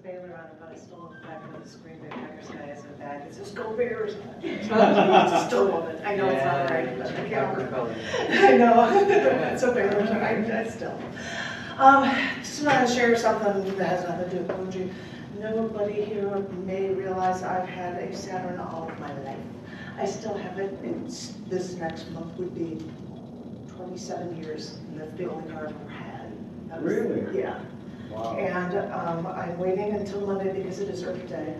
Baylor on it, but I still look back at the screen by Packers guy as a bag. It says, "Go Bears!" I still love it. I know it's not right, but I can't. I know. So Baylor, I still. Just want to share something that has nothing to do with poetry. Nobody here may realize I've had a Saturn all of my life. I still have it. This next month would be 27 years, and that's the only car I've ever had. Really? Yeah. Wow. And I'm waiting until Monday because it is Earth Day.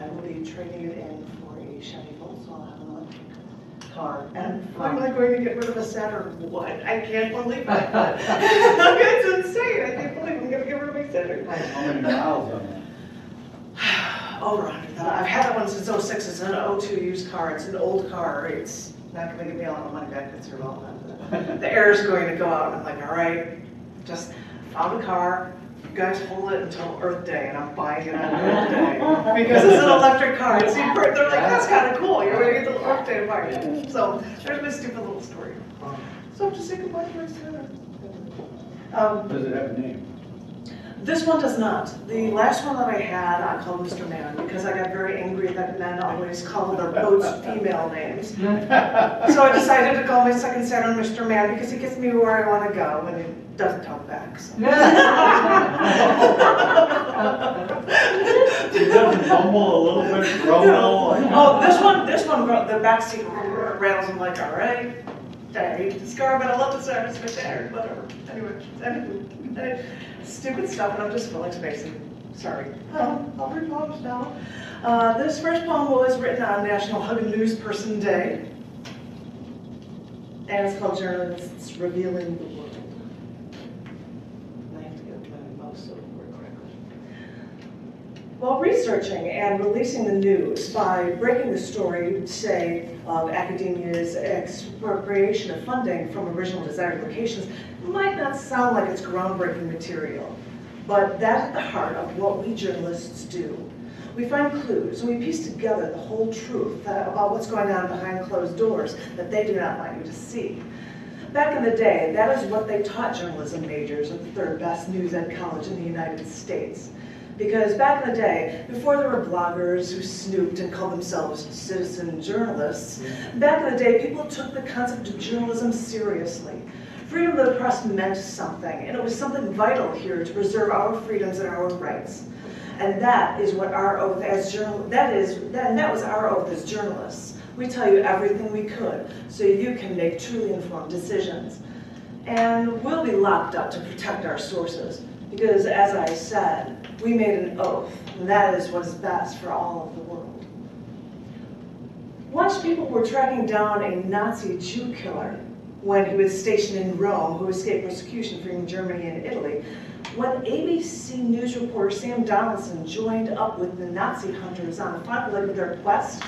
I will be trading it in for a Chevy Volt, so I'll have an electric car. And I'm finally going to get rid of a Saturn. What? I can't believe it. It's insane. I can't believe I'm going to get rid of my Saturn. How many miles on that? Over 100,000. I've had that one since '06. It's an '02 used car. It's an old car. It's not going to give me a lot of money back. It's irrelevant. The air is going to go out. And I'm like, all right, just found a car. You guys hold it until Earth Day, and I'm buying it on Earth Day because it's an electric car. It's they're like, that's kind of cool. You're going to get the Earth Day to buy it. So there's my stupid little story. So I have to say goodbye to my Saturn. Does it have a name? This one does not. The last one that I had, I called Mr. Man because I got very angry that men always call their boats female names. So I decided to call my second Saturn Mr. Man because he gets me where I want to go and he doesn't talk back. So. It doesn't mumble a little bit, grumble. Oh, this one, the back seat rattles. I'm like, all right, I hate this car, but I love this car. It's my Saturn, whatever. Anyway, stupid stuff, and I'm just filling space. Sorry. I'll read poems now. This first poem was written on National Hug a Newsperson Day, and it's called Journalists Revealing the World. I have to get my mouse over correctly. While researching and releasing the news by breaking the story, say, of academia's expropriation of funding from original desired locations, it might not sound like it's groundbreaking material, but that's at the heart of what we journalists do. We find clues, and we piece together the whole truth about what's going on behind closed doors that they do not want you to see. Back in the day, that is what they taught journalism majors at the third best news ed college in the United States. Because back in the day, before there were bloggers who snooped and called themselves citizen journalists, back in the day, people took the concept of journalism seriously. Freedom of the press meant something, and it was something vital here to preserve our freedoms and our rights. And that is what our oath as that was our oath as journalists. We tell you everything we could, so you can make truly informed decisions. And we'll be locked up to protect our sources, because as I said, we made an oath, and that is what is best for all of the world. Once people were tracking down a Nazi Jew killer when he was stationed in Rome, who escaped persecution from Germany and Italy. When ABC News reporter Sam Donaldson joined up with the Nazi hunters on the final leg of their quest,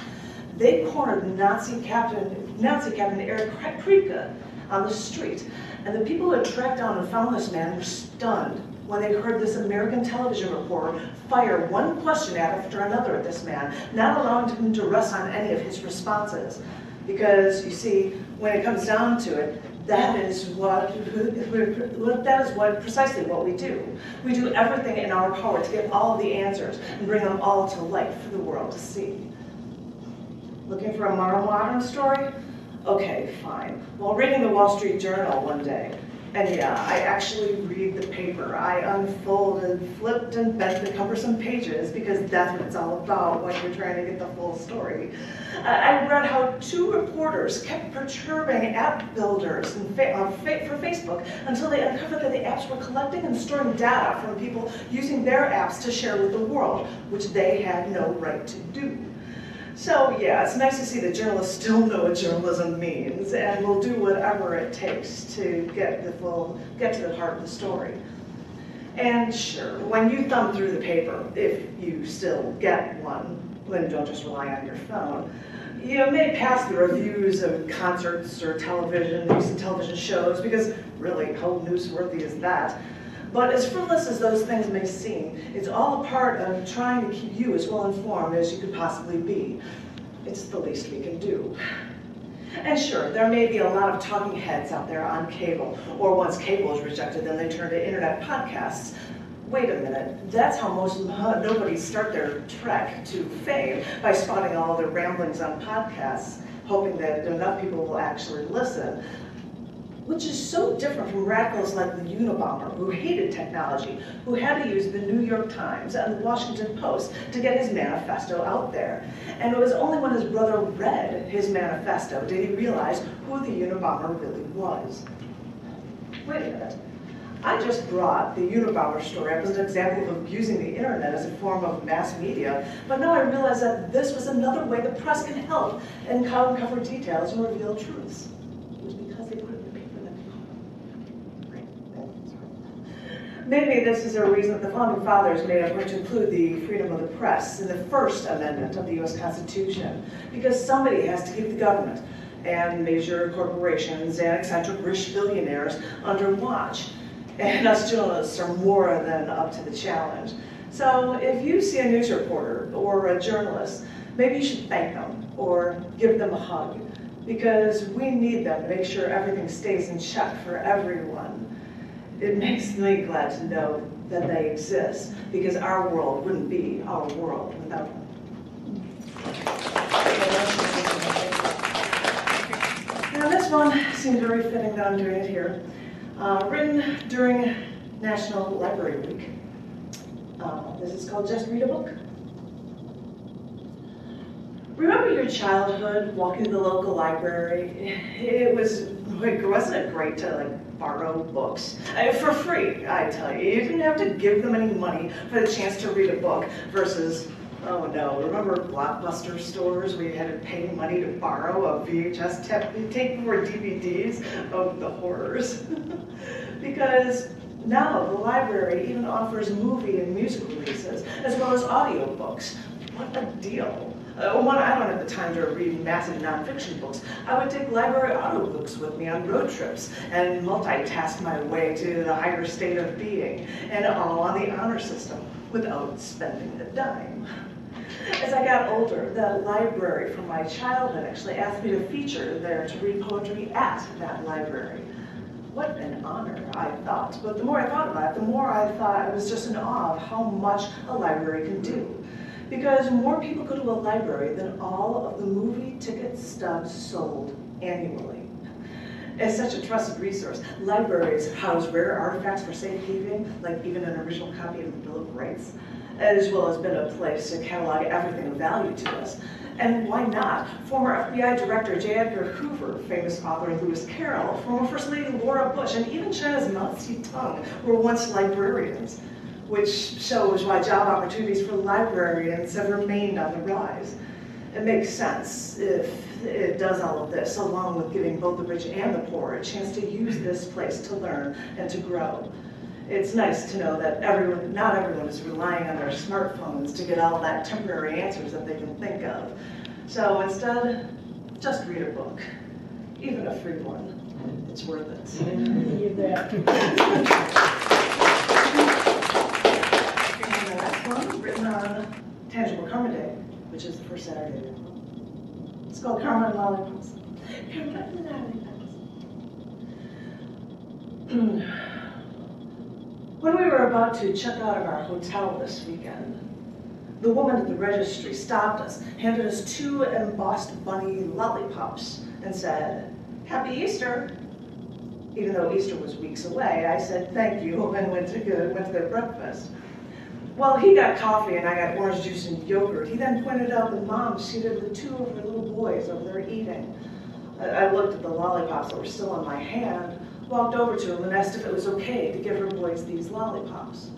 they cornered the Nazi captain Erich Priebke on the street. And the people who had tracked down and found this man were stunned when they heard this American television reporter fire one question after another at this man, not allowing him to rest on any of his responses. Because, you see, when it comes down to it, that is precisely what we do. We do everything in our power to get all of the answers and bring them all to light for the world to see. Looking for a more modern story? Okay, fine. While reading the Wall Street Journal one day, and yeah, I actually read the paper. I unfolded, flipped, and bent the cumbersome pages because that's what it's all about when you're trying to get the full story. I read how two reporters kept perturbing app builders for Facebook until they uncovered that the apps were collecting and storing data from people using their apps to share with the world, which they had no right to do. So yeah, it's nice to see that journalists still know what journalism means and will do whatever it takes to get to the heart of the story. And sure, when you thumb through the paper, if you still get one, then don't just rely on your phone, you may pass the reviews of concerts or recent television shows, because really, how newsworthy is that? But as frivolous as those things may seem, it's all a part of trying to keep you as well informed as you could possibly be. It's the least we can do. And sure, there may be a lot of talking heads out there on cable, or once cable is rejected, then they turn to internet podcasts. Wait a minute, that's how nobody start their trek to fame, by spotting all their ramblings on podcasts, hoping that enough people will actually listen. Which is so different from radicals like the Unabomber, who hated technology, who had to use the New York Times and the Washington Post to get his manifesto out there. And it was only when his brother read his manifesto did he realize who the Unabomber really was. Wait a minute. I just brought the Unabomber story up as an example of abusing the internet as a form of mass media, but now I realize that this was another way the press can help and cover details and reveal truths. It was because they put it in the paper that maybe this is a reason that the Founding Fathers made effort to include the freedom of the press in the First Amendment of the U.S. Constitution, because somebody has to keep the government and major corporations and eccentric rich billionaires under watch. And us journalists are more than up to the challenge. So if you see a news reporter or a journalist, maybe you should thank them or give them a hug, because we need them to make sure everything stays in check for everyone. It makes me glad to know that they exist, because our world wouldn't be our world without them. Now this one seems very fitting that I'm doing it here. Written during National Library Week. This is called Just Read a Book. Remember your childhood walking to the local library? Wasn't it great to borrow books? For free, I tell you. You didn't have to give them any money for the chance to read a book versus, oh no, remember Blockbuster stores where you had to pay money to borrow a VHS tape for DVDs? Oh, the horrors. Because now the library even offers movie and music releases, as well as audiobooks. What a deal. I don't have the time to read massive nonfiction books. I would take library audiobooks with me on road trips and multitask my way to the higher state of being, and all on the honor system without spending a dime. As I got older, the library from my childhood actually asked me to feature there to read poetry at that library. What an honor, I thought. But the more I thought about it, the more I thought I was just in awe of how much a library can do. Because more people go to a library than all of the movie ticket stubs sold annually. As such a trusted resource, libraries house rare artifacts for safekeeping, like even an original copy of the Bill of Rights, as well as been a place to catalog everything of value to us. And why not? Former FBI Director J. Edgar Hoover, famous author Lewis Carroll, former First Lady Laura Bush, and even China's Mao Zedong were once librarians, which shows why job opportunities for librarians have remained on the rise. It makes sense if it does all of this, along with giving both the rich and the poor a chance to use this place to learn and to grow. It's nice to know that not everyone is relying on their smartphones to get all that temporary answers that they can think of. So instead, just read a book, even a free one. It's worth it. You bet. And the next one, written on Tangible Karma Day, which is the first Saturday of the month. It's called Karma and Lollipops. Karma and Lollipops. When we were about to check out of our hotel this weekend, the woman at the registry stopped us, handed us 2 embossed bunny lollipops, and said, "Happy Easter." Even though Easter was weeks away, I said thank you and went to their breakfast. Well, he got coffee and I got orange juice and yogurt. He then pointed out the mom seated with 2 of her little boys over there eating. I looked at the lollipops that were still in my hand, walked over to him and asked if it was okay to give her boys these lollipops.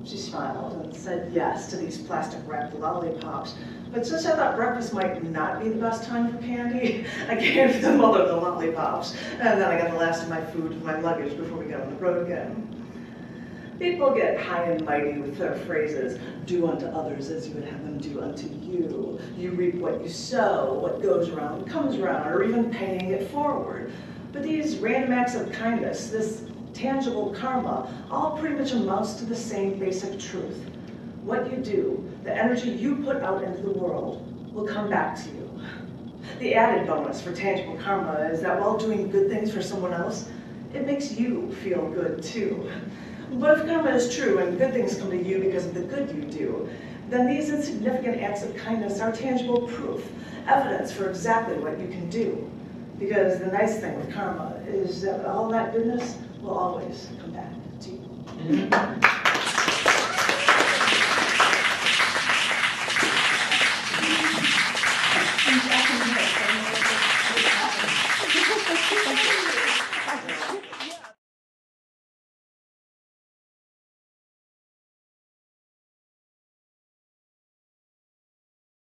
She smiled and said yes to these plastic-wrapped lollipops. But since I thought breakfast might not be the best time for candy, I gave them all of the lollipops. And then I got the last of my food and my luggage before we got on the road again. People get high and mighty with their phrases, do unto others as you would have them do unto you. You reap what you sow, what goes around comes around, or even paying it forward. But these random acts of kindness, this tangible karma, all pretty much amounts to the same basic truth. What you do, the energy you put out into the world, will come back to you. The added bonus for tangible karma is that while doing good things for someone else, it makes you feel good too. But if karma is true and good things come to you because of the good you do, then these insignificant acts of kindness are tangible proof, evidence for exactly what you can do. Because the nice thing with karma is that all that goodness will always come back to you.